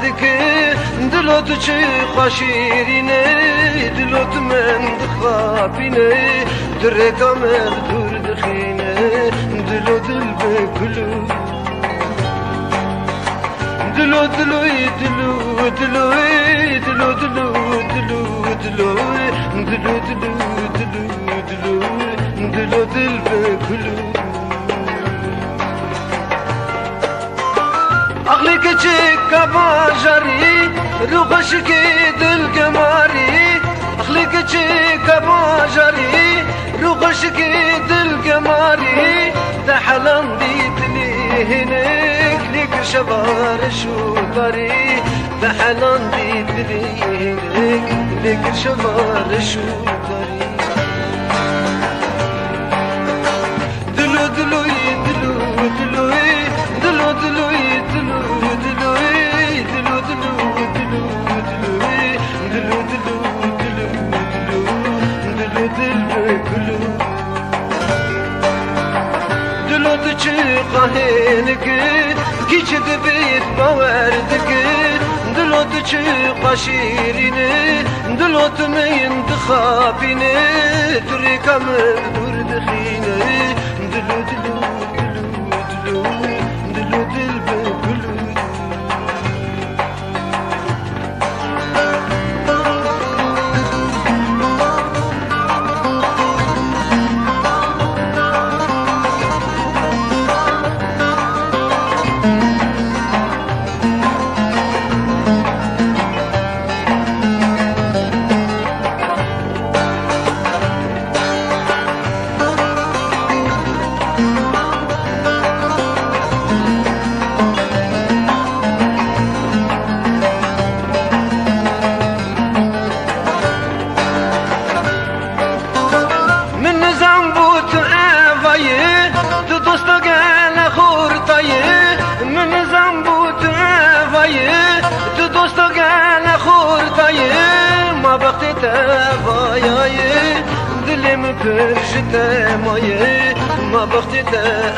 باوردك دلوت چه خاشیرینه دلوت من دخابینه درکا من دور دخینه دلو دل بکلو دلو دلوی دلو دلوی دلو دلو دلو دلوی دلو دلو دلو دلوی دلو دل بکلو عقلك چك باجري روحش کی دل کماری عقلك چك باجري روحش کی دل کماری تحلم ديتني هناك لك شبار شو طري تحلم ديتني هناك لك شبار شو طري دلو دلو دلو دلو دلو دلو قهينك كيش دبيت بواردك دلوت چه قشيريني دلوت مين دخابيني تريكا مدور دخيني دلو دلو دلو دلو دلو دل بكلو دلم پرشت مایه ما وقتی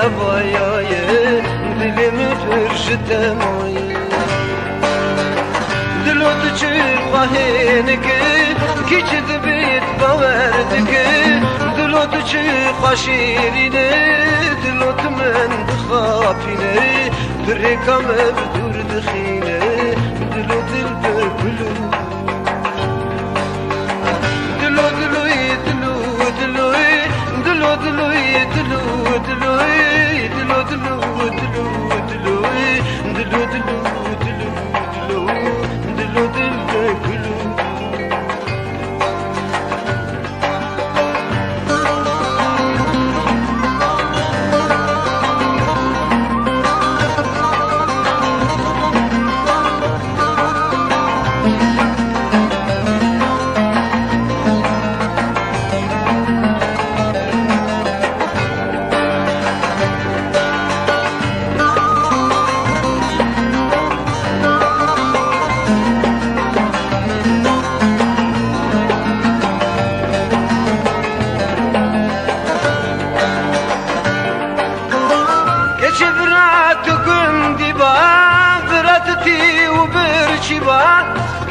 ابایه دلم پرشت مایه دلوت چه قهینک کیچ دبیت باوردک دلوت چه خاشیرینه دلوت من دخابینه درکم بدور دخینه دلو دل بکلو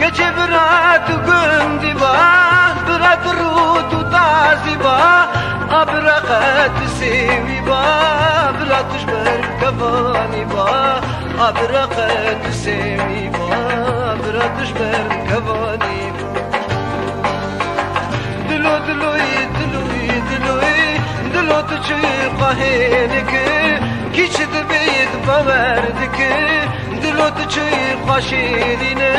گچه برات گندی با برات رود و تازی با ابرقت سیوی با براتش بر کوانی با ابرقت سیوی با براتش بر کوانی با دلو دلوی دلوی دلوی دلو تو چه قهینک کیچ دبید باوردک دلو تو چه خاشیرینه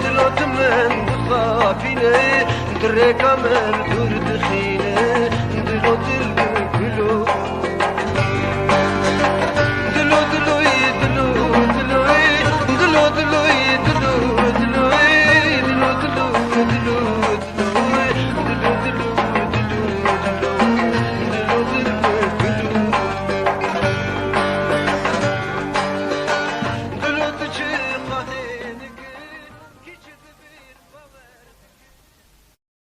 دلوت من دخابينه دريكا من دور دخينه دلو دل